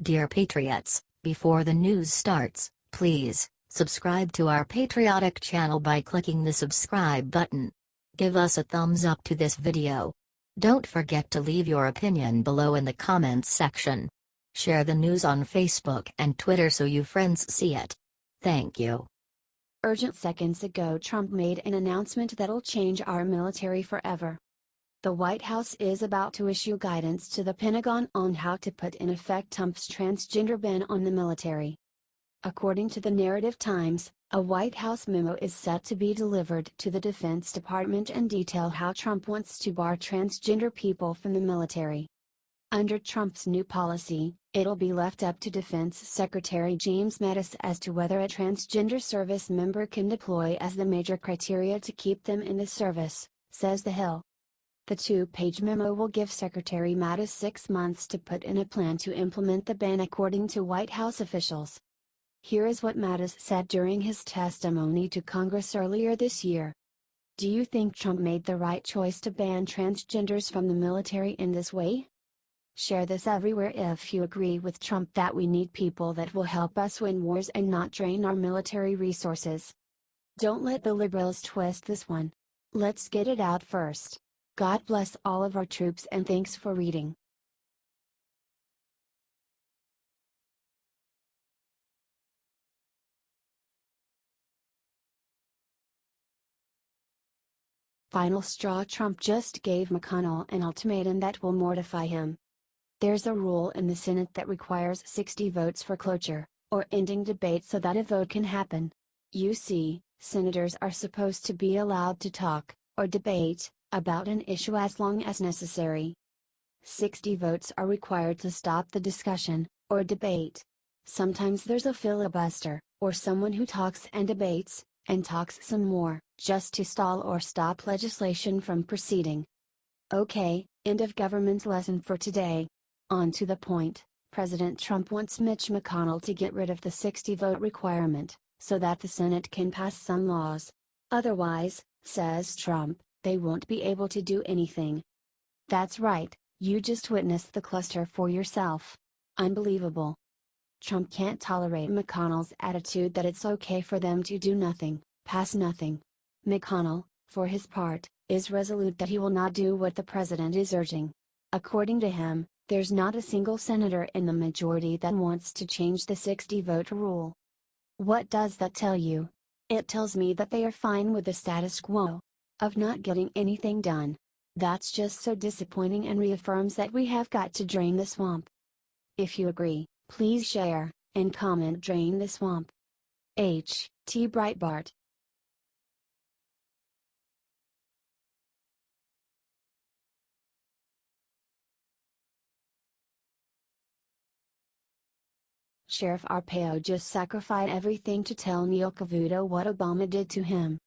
Dear Patriots, before the news starts, please subscribe to our patriotic channel by clicking the subscribe button. Give us a thumbs up to this video. Don't forget to leave your opinion below in the comments section. Share the news on Facebook and Twitter so your friends see it. Thank you. Urgent. Seconds ago, Trump made an announcement that'll change our military forever. The White House is about to issue guidance to the Pentagon on how to put in effect Trump's transgender ban on the military. According to the Narrative Times, a White House memo is set to be delivered to the Defense Department and detail how Trump wants to bar transgender people from the military. Under Trump's new policy, it'll be left up to Defense Secretary James Mattis as to whether a transgender service member can deploy as the major criteria to keep them in the service, says The Hill. The two-page memo will give Secretary Mattis 6 months to put in a plan to implement the ban, according to White House officials. Here is what Mattis said during his testimony to Congress earlier this year. Do you think Trump made the right choice to ban transgenders from the military in this way? Share this everywhere if you agree with Trump that we need people that will help us win wars and not drain our military resources. Don't let the liberals twist this one. Let's get it out first. God bless all of our troops and thanks for reading. Final straw. Trump just gave McConnell an ultimatum that will mortify him. There's a rule in the Senate that requires 60 votes for cloture, or ending debate so that a vote can happen. You see, senators are supposed to be allowed to talk, or debate, about an issue as long as necessary. 60 votes are required to stop the discussion, or debate. Sometimes there's a filibuster, or someone who talks and debates, and talks some more, just to stall or stop legislation from proceeding. Okay, end of government lesson for today. On to the point. President Trump wants Mitch McConnell to get rid of the 60-vote requirement, so that the Senate can pass some laws. Otherwise, says Trump, they won't be able to do anything. That's right, you just witnessed the cluster for yourself. Unbelievable. Trump can't tolerate McConnell's attitude that it's okay for them to do nothing, pass nothing. McConnell, for his part, is resolute that he will not do what the president is urging. According to him, there's not a single senator in the majority that wants to change the 60-vote rule. What does that tell you? It tells me that they are fine with the status quo, of not getting anything done. That's just so disappointing and reaffirms that we have got to drain the swamp. If you agree, please share, and comment "Drain the Swamp." H.T. Breitbart. Sheriff Arpaio just sacrificed everything to tell Neil Cavuto what Obama did to him.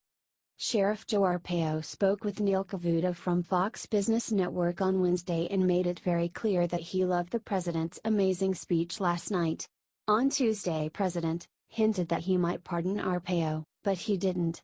Sheriff Joe Arpaio spoke with Neil Cavuto from Fox Business Network on Wednesday and made it very clear that he loved the president's amazing speech last night. On Tuesday, President hinted that he might pardon Arpaio, but he didn't.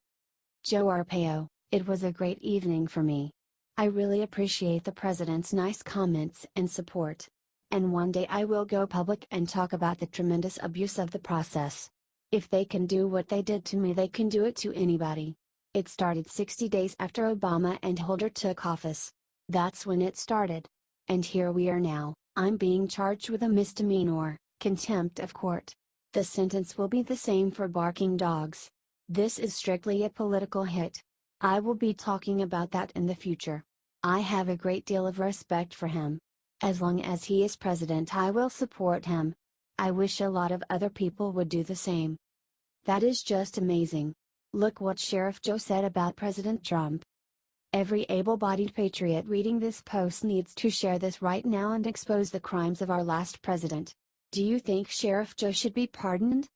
Joe Arpaio, it was a great evening for me. I really appreciate the president's nice comments and support. And one day I will go public and talk about the tremendous abuse of the process. If they can do what they did to me, they can do it to anybody. It started 60 days after Obama and Holder took office. That's when it started. And here we are now. I'm being charged with a misdemeanor, contempt of court. The sentence will be the same for barking dogs. This is strictly a political hit. I will be talking about that in the future. I have a great deal of respect for him. As long as he is president, I will support him. I wish a lot of other people would do the same. That is just amazing. Look what Sheriff Joe said about President Trump. Every able-bodied patriot reading this post needs to share this right now and expose the crimes of our last president. Do you think Sheriff Joe should be pardoned?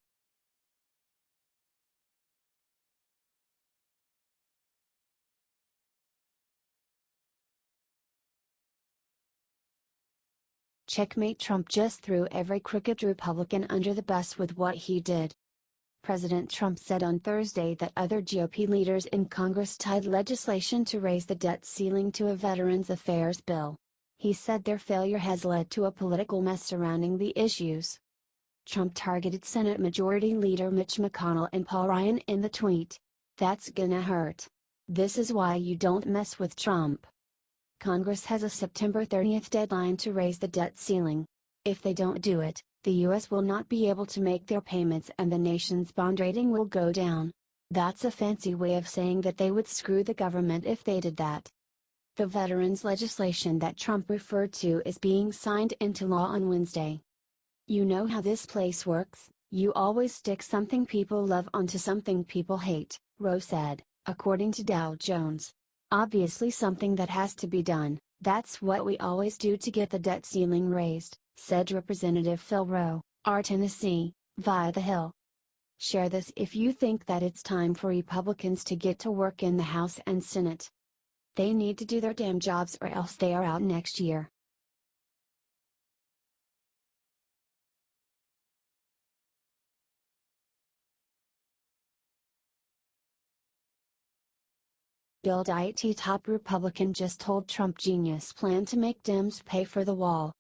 Checkmate. Trump just threw every crooked Republican under the bus with what he did. President Trump said on Thursday that other GOP leaders in Congress tied legislation to raise the debt ceiling to a Veterans Affairs bill. He said their failure has led to a political mess surrounding the issues. Trump targeted Senate Majority Leader Mitch McConnell and Paul Ryan in the tweet. "That's gonna hurt. This is why you don't mess with Trump." Congress has a September 30th deadline to raise the debt ceiling. If they don't do it, the U.S. will not be able to make their payments and the nation's bond rating will go down. That's a fancy way of saying that they would screw the government if they did that. The veterans legislation that Trump referred to is being signed into law on Wednesday. "You know how this place works, you always stick something people love onto something people hate," Roe said, according to Dow Jones. "Obviously something that has to be done, that's what we always do to get the debt ceiling raised," said Representative Phil Roe, R. Tennessee, via The Hill. Share this if you think that it's time for Republicans to get to work in the House and Senate. They need to do their damn jobs or else they are out next year. Bill IT top Republican just told Trump genius plan to make Dems pay for the wall.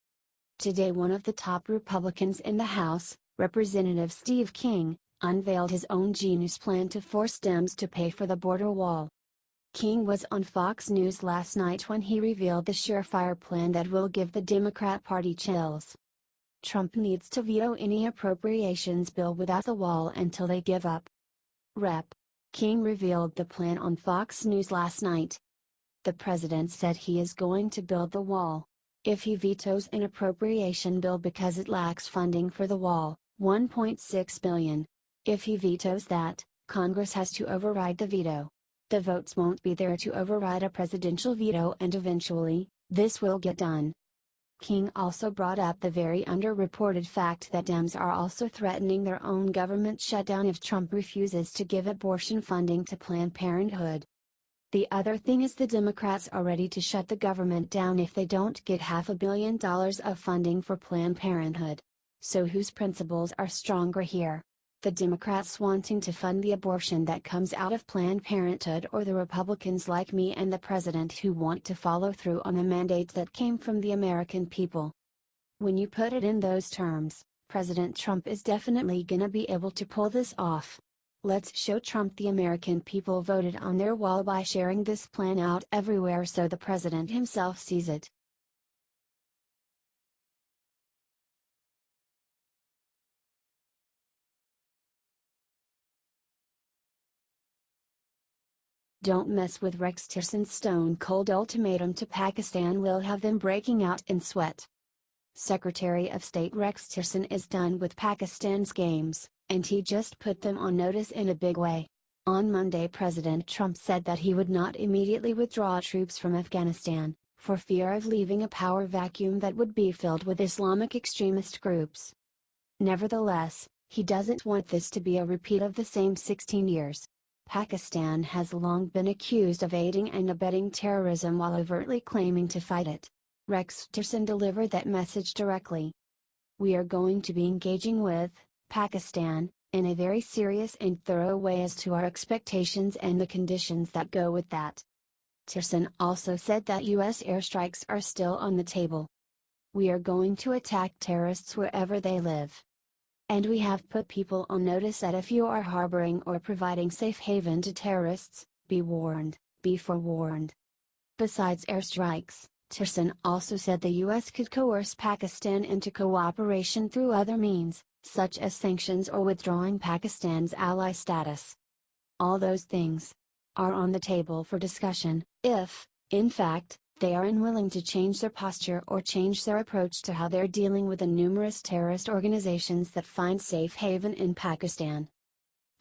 Today one of the top Republicans in the House, Representative Steve King, unveiled his own genius plan to force Dems to pay for the border wall. King was on Fox News last night when he revealed the surefire plan that will give the Democrat Party chills. Trump needs to veto any appropriations bill without the wall until they give up. Rep. King revealed the plan on Fox News last night. The president said he is going to build the wall. If he vetoes an appropriation bill because it lacks funding for the wall, $1.6 billion. If he vetoes that, Congress has to override the veto. The votes won't be there to override a presidential veto and eventually, this will get done. King also brought up the very underreported fact that Dems are also threatening their own government shutdown if Trump refuses to give abortion funding to Planned Parenthood. The other thing is the Democrats are ready to shut the government down if they don't get $500 million of funding for Planned Parenthood. So whose principles are stronger here? The Democrats wanting to fund the abortion that comes out of Planned Parenthood, or the Republicans like me and the president who want to follow through on the mandate that came from the American people? When you put it in those terms, President Trump is definitely gonna be able to pull this off. Let's show Trump the American people voted on their wall by sharing this plan out everywhere so the president himself sees it. Don't mess with Rex Tillerson's stone-cold ultimatum to Pakistan will have them breaking out in sweat. Secretary of State Rex Tillerson is done with Pakistan's games, and he just put them on notice in a big way. On Monday President Trump said that he would not immediately withdraw troops from Afghanistan, for fear of leaving a power vacuum that would be filled with Islamic extremist groups. Nevertheless, he doesn't want this to be a repeat of the same 16 years. Pakistan has long been accused of aiding and abetting terrorism while overtly claiming to fight it. Rex Tillerson delivered that message directly. "We are going to be engaging with Pakistan in a very serious and thorough way as to our expectations and the conditions that go with that." Tillerson also said that U.S. airstrikes are still on the table. "We are going to attack terrorists wherever they live. And we have put people on notice that if you are harboring or providing safe haven to terrorists, be warned, be forewarned." Besides airstrikes, Tillerson also said the U.S. could coerce Pakistan into cooperation through other means, such as sanctions or withdrawing Pakistan's ally status. All those things are on the table for discussion, if, in fact, they are unwilling to change their posture or change their approach to how they're dealing with the numerous terrorist organizations that find safe haven in Pakistan.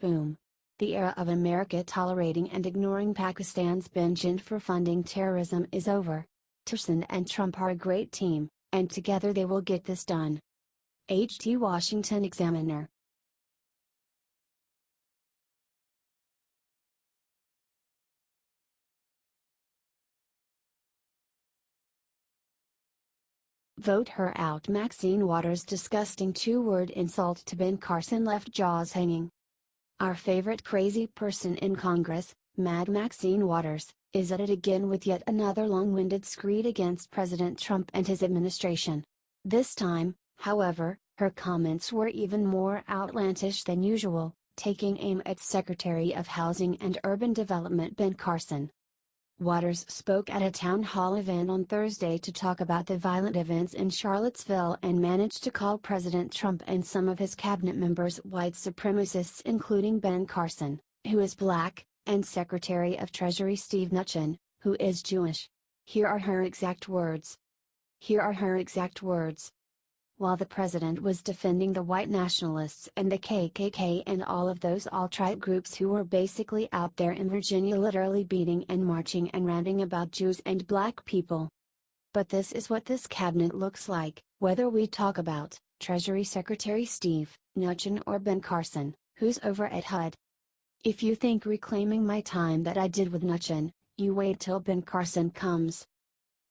Boom. The era of America tolerating and ignoring Pakistan's penchant for funding terrorism is over. Tillerson and Trump are a great team, and together they will get this done. H.T. Washington Examiner. Vote her out. Maxine Waters' disgusting two-word insult to Ben Carson left jaws hanging. Our favorite crazy person in Congress, Maxine Waters, is at it again with yet another long-winded screed against President Trump and his administration. This time, however, her comments were even more outlandish than usual, taking aim at Secretary of Housing and Urban Development Ben Carson. Waters spoke at a town hall event on Thursday to talk about the violent events in Charlottesville and managed to call President Trump and some of his cabinet members white supremacists, including Ben Carson, who is black, and Secretary of Treasury Steve Mnuchin, who is Jewish. Here are her exact words. While the president was defending the white nationalists and the KKK and all of those alt-right groups who were basically out there in Virginia literally beating and marching and ranting about Jews and black people. But this is what this cabinet looks like, whether we talk about Treasury Secretary Steve Mnuchin or Ben Carson, who's over at HUD. If you think reclaiming my time that I did with Mnuchin, you wait till Ben Carson comes.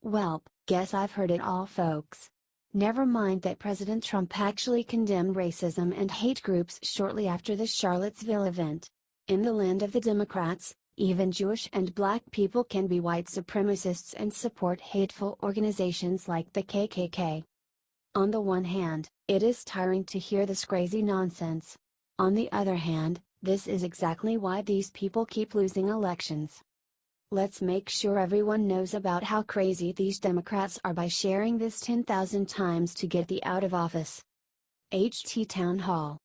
Well, guess I've heard it all, folks. Never mind that President Trump actually condemned racism and hate groups shortly after the Charlottesville event. In the land of the Democrats, even Jewish and black people can be white supremacists and support hateful organizations like the KKK. On the one hand, it is tiring to hear this crazy nonsense. On the other hand, this is exactly why these people keep losing elections. Let's make sure everyone knows about how crazy these Democrats are by sharing this 10,000 times to get the out of office. HT Town Hall.